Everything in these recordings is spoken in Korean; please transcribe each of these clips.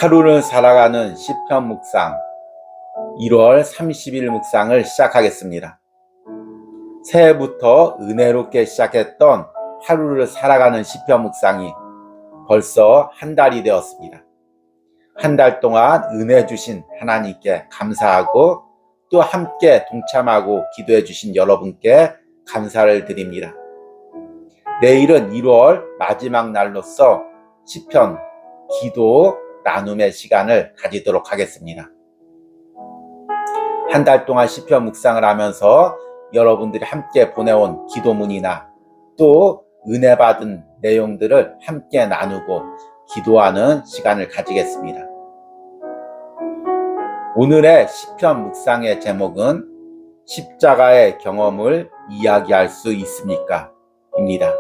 하루를 살아가는 시편 묵상 1월 30일 묵상을 시작하겠습니다. 새해부터 은혜롭게 시작했던 하루를 살아가는 시편 묵상이 벌써 한 달이 되었습니다. 한 달 동안 은혜 주신 하나님께 감사하고 또 함께 동참하고 기도해 주신 여러분께 감사를 드립니다. 내일은 1월 마지막 날로서 시편 기도 나눔의 시간을 가지도록 하겠습니다. 한 달 동안 시편 묵상을 하면서 여러분들이 함께 보내온 기도문이나 또 은혜 받은 내용들을 함께 나누고 기도하는 시간을 가지겠습니다. 오늘의 시편 묵상의 제목은 십자가의 경험을 이야기할 수 있습니까? 입니다.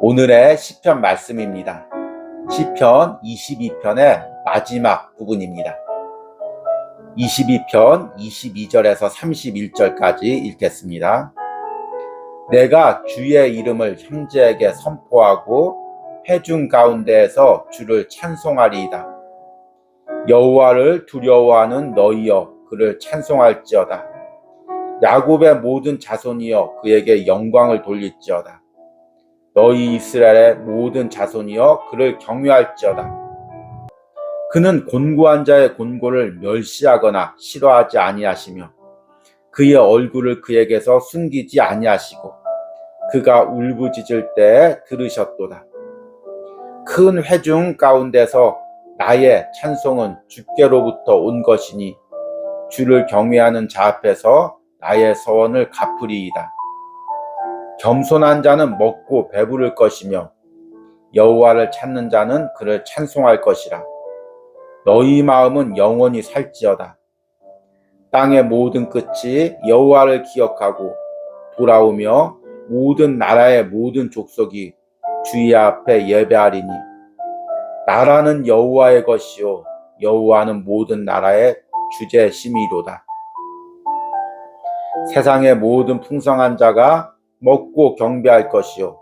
오늘의 시편 말씀입니다. 시편 22편의 마지막 부분입니다. 22편 22절에서 31절까지 읽겠습니다. 내가 주의 이름을 형제에게 선포하고 회중 가운데에서 주를 찬송하리이다. 여호와를 두려워하는 너희여 그를 찬송할지어다. 야곱의 모든 자손이여 그에게 영광을 돌릴지어다. 너희 이스라엘의 모든 자손이여 그를 경외할지어다. 그는 곤고한 자의 곤고를 멸시하거나 싫어하지 아니하시며 그의 얼굴을 그에게서 숨기지 아니하시고 그가 울부짖을 때에 들으셨도다. 큰 회중 가운데서 나의 찬송은 주께로부터 온 것이니 주를 경외하는 자 앞에서 나의 서원을 갚으리이다. 겸손한 자는 먹고 배부를 것이며 여호와를 찾는 자는 그를 찬송할 것이라. 너희 마음은 영원히 살지어다. 땅의 모든 끝이 여호와를 기억하고 돌아오며 모든 나라의 모든 족속이 주의 앞에 예배하리니 나라는 여호와의 것이요 여호와는 모든 나라의 주제심이로다. 세상의 모든 풍성한 자가 먹고 경배할 것이요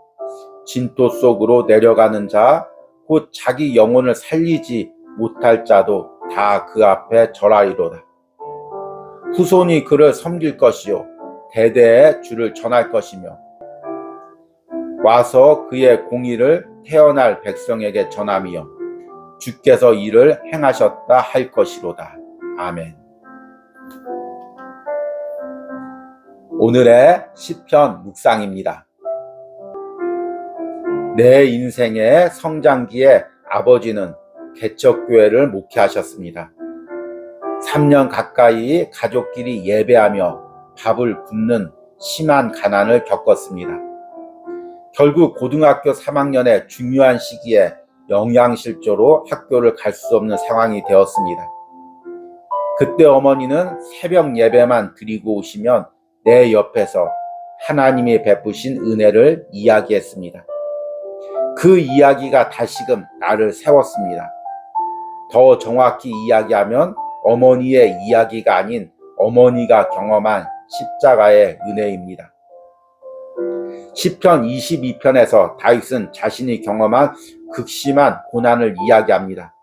진토 속으로 내려가는 자 곧 자기 영혼을 살리지 못할 자도 다 그 앞에 절하리로다. 후손이 그를 섬길 것이요 대대에 주를 전할 것이며 와서 그의 공의를 태어날 백성에게 전하며 주께서 이를 행하셨다 할 것이로다. 아멘. 오늘의 시편 묵상입니다. 내 인생의 성장기에 아버지는 개척교회를 목회하셨습니다. 3년 가까이 가족끼리 예배하며 밥을 굶는 심한 가난을 겪었습니다. 결국 고등학교 3학년의 중요한 시기에 영양실조로 학교를 갈 수 없는 상황이 되었습니다. 그때 어머니는 새벽 예배만 드리고 오시면 내 옆에서 하나님이 베푸신 은혜를 이야기했습니다. 그 이야기가 다시금 나를 세웠습니다. 더 정확히 이야기하면 어머니의 이야기가 아닌 어머니가 경험한 십자가의 은혜입니다. 시편 22편에서 다윗은 자신이 경험한 극심한 고난을 이야기합니다.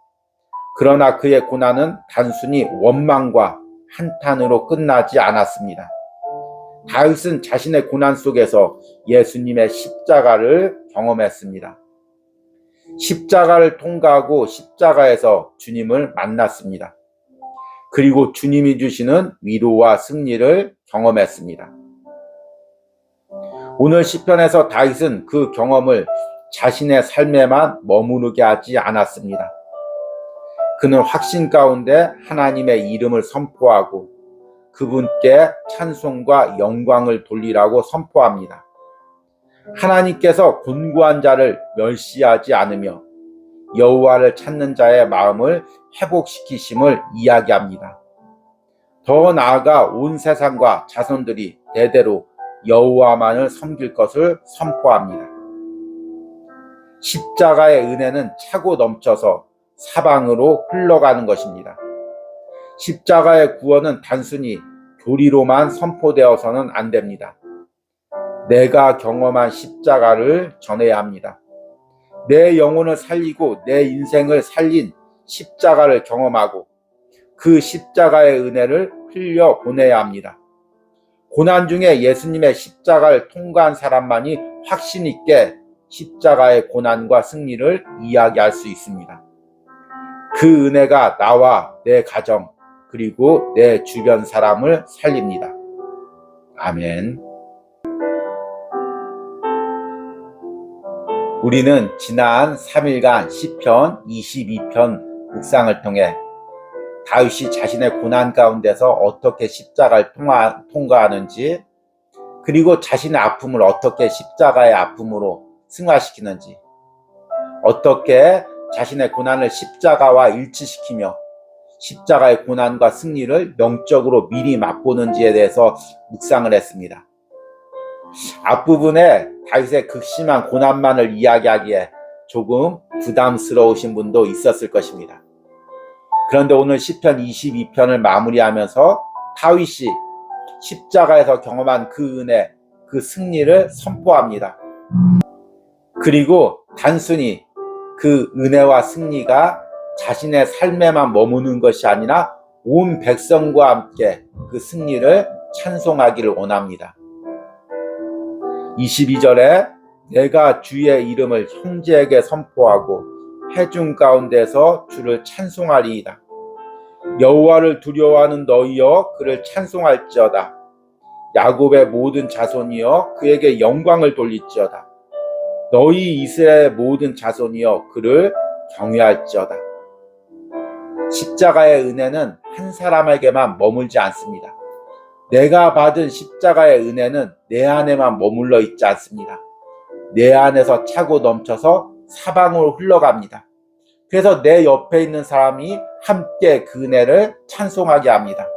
그러나 그의 고난은 단순히 원망과 한탄으로 끝나지 않았습니다. 다윗은 자신의 고난 속에서 예수님의 십자가를 경험했습니다. 십자가를 통과하고 십자가에서 주님을 만났습니다. 그리고 주님이 주시는 위로와 승리를 경험했습니다. 오늘 시편에서 다윗은 그 경험을 자신의 삶에만 머무르게 하지 않았습니다. 그는 확신 가운데 하나님의 이름을 선포하고 그분께 찬송과 영광을 돌리라고 선포합니다. 하나님께서 곤고한 자를 멸시하지 않으며 여호와를 찾는 자의 마음을 회복시키심을 이야기합니다. 더 나아가 온 세상과 자손들이 대대로 여호와만을 섬길 것을 선포합니다. 십자가의 은혜는 차고 넘쳐서 사방으로 흘러가는 것입니다. 십자가의 구원은 단순히 교리로만 선포되어서는 안 됩니다. 내가 경험한 십자가를 전해야 합니다. 내 영혼을 살리고 내 인생을 살린 십자가를 경험하고 그 십자가의 은혜를 흘려 보내야 합니다. 고난 중에 예수님의 십자가를 통과한 사람만이 확신 있게 십자가의 고난과 승리를 이야기할 수 있습니다. 그 은혜가 나와 내 가정 그리고 내 주변 사람을 살립니다. 아멘. 우리는 지난 3일간 시편 22편 묵상을 통해 다윗이 자신의 고난 가운데서 어떻게 십자가를 통과하는지, 그리고 자신의 아픔을 어떻게 십자가의 아픔으로 승화시키는지, 어떻게 자신의 고난을 십자가와 일치시키며 십자가의 고난과 승리를 영적으로 미리 맛보는지에 대해서 묵상을 했습니다. 앞부분에 다윗의 극심한 고난만을 이야기하기에 조금 부담스러우신 분도 있었을 것입니다. 그런데 오늘 시편 22편을 마무리하면서 다윗이 십자가에서 경험한 그 은혜, 그 승리를 선포합니다. 그리고 단순히 그 은혜와 승리가 자신의 삶에만 머무는 것이 아니라 온 백성과 함께 그 승리를 찬송하기를 원합니다. 22절에 내가 주의 이름을 형제에게 선포하고 회중 가운데서 주를 찬송하리이다. 여호와를 두려워하는 너희여 그를 찬송할지어다. 야곱의 모든 자손이여 그에게 영광을 돌릴지어다. 너희 이스라엘의 모든 자손이여 그를 경외할지어다. 십자가의 은혜는 한 사람에게만 머물지 않습니다. 내가 받은 십자가의 은혜는 내 안에만 머물러 있지 않습니다. 내 안에서 차고 넘쳐서 사방으로 흘러갑니다. 그래서 내 옆에 있는 사람이 함께 그 은혜를 찬송하게 합니다.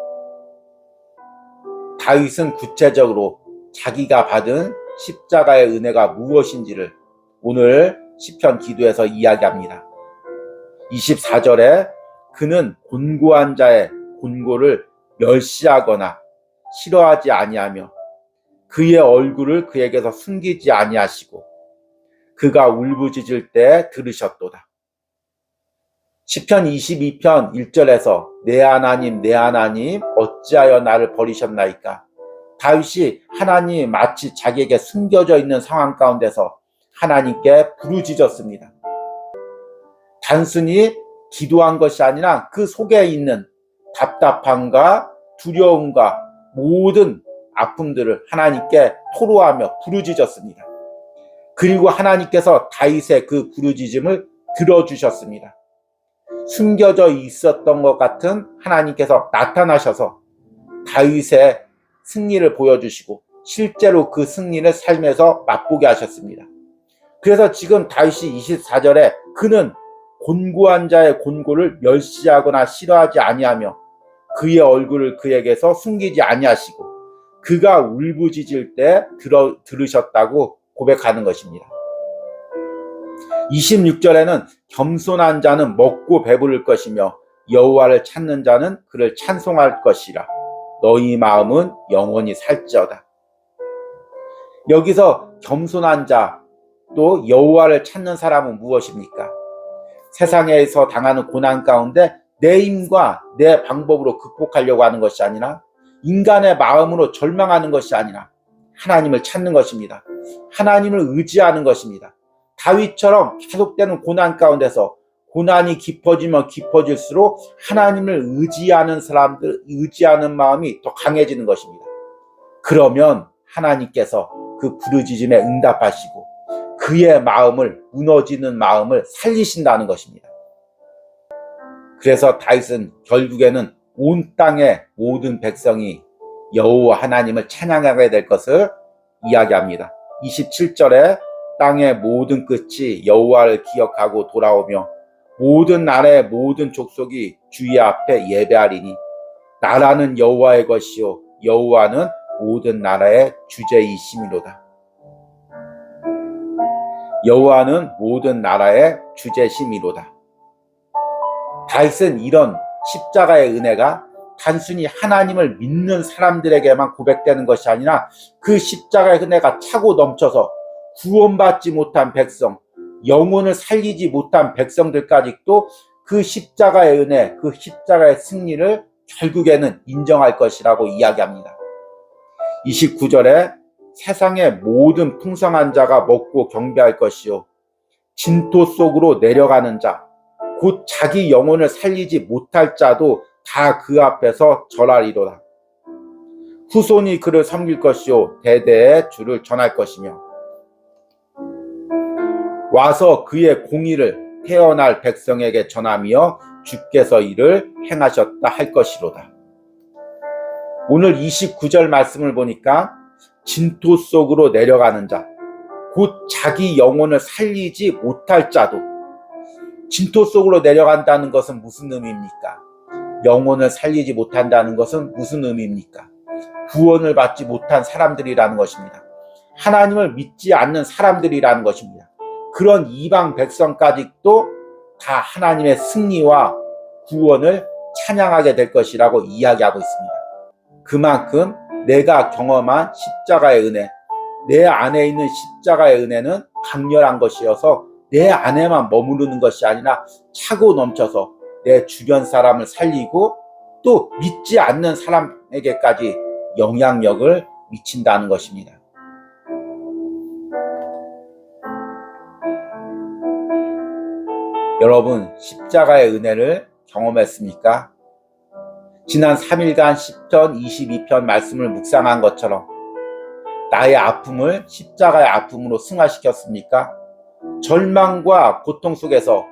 다윗은 구체적으로 자기가 받은 십자가의 은혜가 무엇인지를 오늘 시편 기도에서 이야기합니다. 24절에 그는 곤고한 자의 곤고를 멸시하거나 싫어하지 아니하며 그의 얼굴을 그에게서 숨기지 아니하시고 그가 울부짖을 때 들으셨도다. 시편 22편 1절에서 내 하나님 내 하나님 어찌하여 나를 버리셨나이까. 다윗이 하나님이 마치 자기에게 숨겨져 있는 상황 가운데서 하나님께 부르짖었습니다. 단순히 기도한 것이 아니라 그 속에 있는 답답함과 두려움과 모든 아픔들을 하나님께 토로하며 부르짖었습니다. 그리고 하나님께서 다윗의 그 부르짖음을 들어주셨습니다. 숨겨져 있었던 것 같은 하나님께서 나타나셔서 다윗의 승리를 보여주시고 실제로 그 승리를 삶에서 맛보게 하셨습니다. 그래서 지금 다윗이 24절에 그는 곤고한 자의 곤고를 멸시하거나 싫어하지 아니하며 그의 얼굴을 그에게서 숨기지 아니하시고 그가 울부짖을 때 들으셨다고 고백하는 것입니다. 26절에는 겸손한 자는 먹고 배부를 것이며 여호와를 찾는 자는 그를 찬송할 것이라. 너희 마음은 영원히 살지어다. 여기서 겸손한 자, 또 여호와를 찾는 사람은 무엇입니까? 세상에서 당하는 고난 가운데 내 힘과 내 방법으로 극복하려고 하는 것이 아니라 인간의 마음으로 절망하는 것이 아니라 하나님을 찾는 것입니다. 하나님을 의지하는 것입니다. 다윗처럼 계속되는 고난 가운데서 고난이 깊어지면 깊어질수록 하나님을 의지하는 사람들, 의지하는 마음이 더 강해지는 것입니다. 그러면 하나님께서 그 부르짖음에 응답하시고 그의 마음을, 무너지는 마음을 살리신다는 것입니다. 그래서 다윗은 결국에는 온 땅의 모든 백성이 여호와 하나님을 찬양하게 될 것을 이야기합니다. 27절에 땅의 모든 끝이 여호와를 기억하고 돌아오며 모든 나라의 모든 족속이 주의 앞에 예배하리니 나라는 여호와의 것이요 여호와는 모든 나라의 주제이심이로다. 여호와는 모든 나라의 주제심이로다. 다윗은 이런 십자가의 은혜가 단순히 하나님을 믿는 사람들에게만 고백되는 것이 아니라 그 십자가의 은혜가 차고 넘쳐서 구원받지 못한 백성, 영혼을 살리지 못한 백성들까지도 그 십자가의 은혜, 그 십자가의 승리를 결국에는 인정할 것이라고 이야기합니다. 29절에 세상의 모든 풍성한 자가 먹고 경배할 것이요 진토 속으로 내려가는 자 곧 자기 영혼을 살리지 못할 자도 다 그 앞에서 절하리로다. 후손이 그를 섬길 것이요 대대에 주를 전할 것이며 와서 그의 공의를 태어날 백성에게 전하며 주께서 이를 행하셨다 할 것이로다. 오늘 29절 말씀을 보니까 진토 속으로 내려가는 자, 곧 자기 영혼을 살리지 못할 자도, 진토 속으로 내려간다는 것은 무슨 의미입니까? 영혼을 살리지 못한다는 것은 무슨 의미입니까? 구원을 받지 못한 사람들이라는 것입니다. 하나님을 믿지 않는 사람들이라는 것입니다. 그런 이방 백성까지도 다 하나님의 승리와 구원을 찬양하게 될 것이라고 이야기하고 있습니다. 그만큼 내가 경험한 십자가의 은혜, 내 안에 있는 십자가의 은혜는 강렬한 것이어서 내 안에만 머무르는 것이 아니라 차고 넘쳐서 내 주변 사람을 살리고 또 믿지 않는 사람에게까지 영향력을 미친다는 것입니다. 여러분, 십자가의 은혜를 경험했습니까? 지난 3일간 10편, 22편 말씀을 묵상한 것처럼 나의 아픔을 십자가의 아픔으로 승화시켰습니까? 절망과 고통 속에서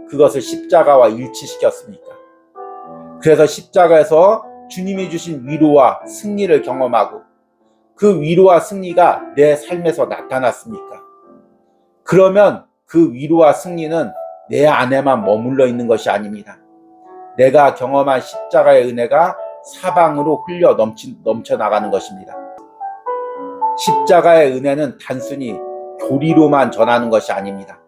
그것을 십자가와 일치시켰습니까? 그래서 십자가에서 주님이 주신 위로와 승리를 경험하고 그 위로와 승리가 내 삶에서 나타났습니까? 그러면 그 위로와 승리는 내 안에만 머물러 있는 것이 아닙니다. 내가 경험한 십자가의 은혜가 사방으로 흘려 넘쳐나가는 것입니다. 십자가의 은혜는 단순히 교리로만 전하는 것이 아닙니다.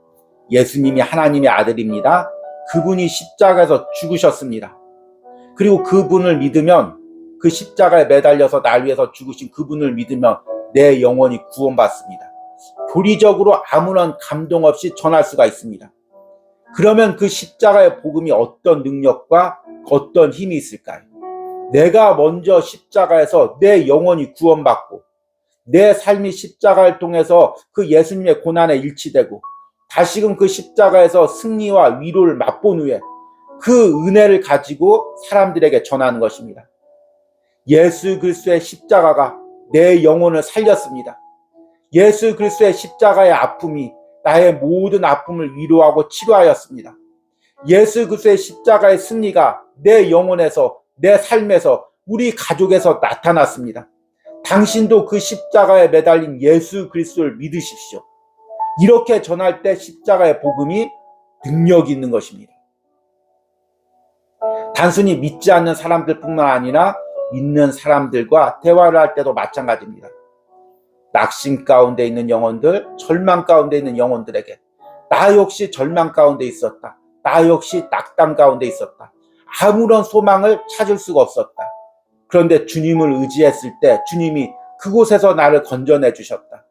예수님이 하나님의 아들입니다. 그분이 십자가에서 죽으셨습니다. 그리고 그분을 믿으면, 그 십자가에 매달려서 날 위해서 죽으신 그분을 믿으면 내 영혼이 구원받습니다. 교리적으로 아무런 감동 없이 전할 수가 있습니다. 그러면 그 십자가의 복음이 어떤 능력과 어떤 힘이 있을까요? 내가 먼저 십자가에서 내 영혼이 구원받고 내 삶이 십자가를 통해서 그 예수님의 고난에 일치되고 다시금 그 십자가에서 승리와 위로를 맛본 후에 그 은혜를 가지고 사람들에게 전하는 것입니다. 예수 그리스도의 십자가가 내 영혼을 살렸습니다. 예수 그리스도의 십자가의 아픔이 나의 모든 아픔을 위로하고 치료하였습니다. 예수 그리스도의 십자가의 승리가 내 영혼에서, 내 삶에서, 우리 가족에서 나타났습니다. 당신도 그 십자가에 매달린 예수 그리스도를 믿으십시오. 이렇게 전할 때 십자가의 복음이 능력이 있는 것입니다. 단순히 믿지 않는 사람들뿐만 아니라 믿는 사람들과 대화를 할 때도 마찬가지입니다. 낙심 가운데 있는 영혼들, 절망 가운데 있는 영혼들에게 나 역시 절망 가운데 있었다. 나 역시 낙담 가운데 있었다. 아무런 소망을 찾을 수가 없었다. 그런데 주님을 의지했을 때 주님이 그곳에서 나를 건져내 주셨다.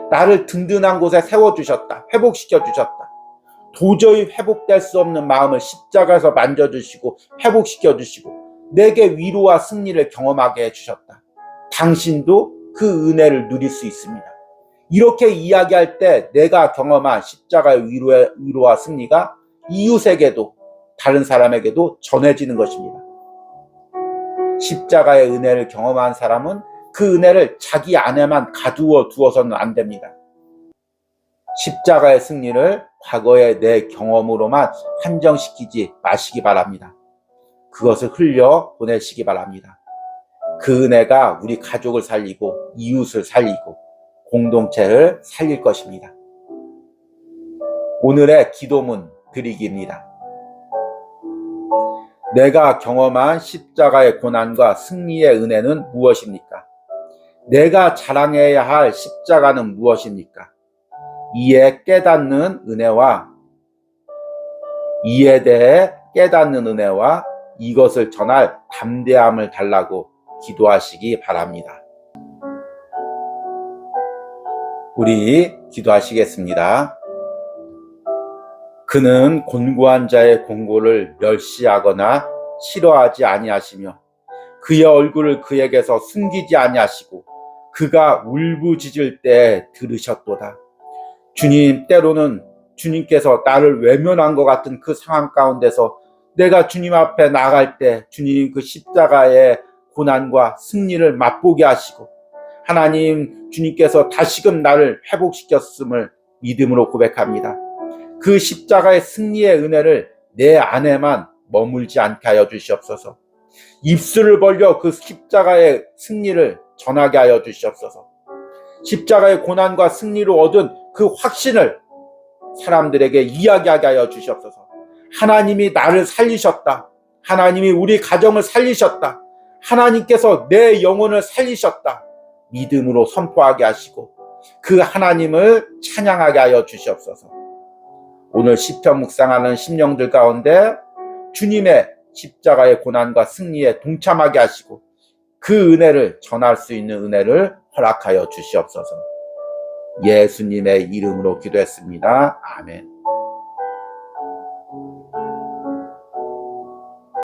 나를 든든한 곳에 세워주셨다. 회복시켜 주셨다. 도저히 회복될 수 없는 마음을 십자가에서 만져주시고 회복시켜 주시고 내게 위로와 승리를 경험하게 해주셨다. 당신도 그 은혜를 누릴 수 있습니다. 이렇게 이야기할 때 내가 경험한 십자가의 위로와 승리가 이웃에게도 다른 사람에게도 전해지는 것입니다. 십자가의 은혜를 경험한 사람은 그 은혜를 자기 안에만 가두어 두어서는 안 됩니다. 십자가의 승리를 과거의 내 경험으로만 한정시키지 마시기 바랍니다. 그것을 흘려 보내시기 바랍니다. 그 은혜가 우리 가족을 살리고 이웃을 살리고 공동체를 살릴 것입니다. 오늘의 기도문 드리기입니다. 내가 경험한 십자가의 고난과 승리의 은혜는 무엇입니까? 내가 자랑해야 할 십자가는 무엇입니까? 이에 깨닫는 은혜와 이에 대해 깨닫는 은혜와 이것을 전할 담대함을 달라고 기도하시기 바랍니다. 우리 기도하시겠습니다. 그는 곤고한 자의 공고를 멸시하거나 싫어하지 아니하시며 그의 얼굴을 그에게서 숨기지 아니하시고 그가 울부짖을 때 들으셨도다. 주님, 때로는 주님께서 나를 외면한 것 같은 그 상황 가운데서 내가 주님 앞에 나갈 때 주님 그 십자가의 고난과 승리를 맛보게 하시고 하나님 주님께서 다시금 나를 회복시켰음을 믿음으로 고백합니다. 그 십자가의 승리의 은혜를 내 안에만 머물지 않게 하여 주시옵소서. 입술을 벌려 그 십자가의 승리를 전하게 하여 주시옵소서. 십자가의 고난과 승리로 얻은 그 확신을 사람들에게 이야기하게 하여 주시옵소서. 하나님이 나를 살리셨다. 하나님이 우리 가정을 살리셨다. 하나님께서 내 영혼을 살리셨다. 믿음으로 선포하게 하시고 그 하나님을 찬양하게 하여 주시옵소서. 오늘 시편 묵상하는 심령들 가운데 주님의 십자가의 고난과 승리에 동참하게 하시고 그 은혜를 전할 수 있는 은혜를 허락하여 주시옵소서. 예수님의 이름으로 기도했습니다. 아멘.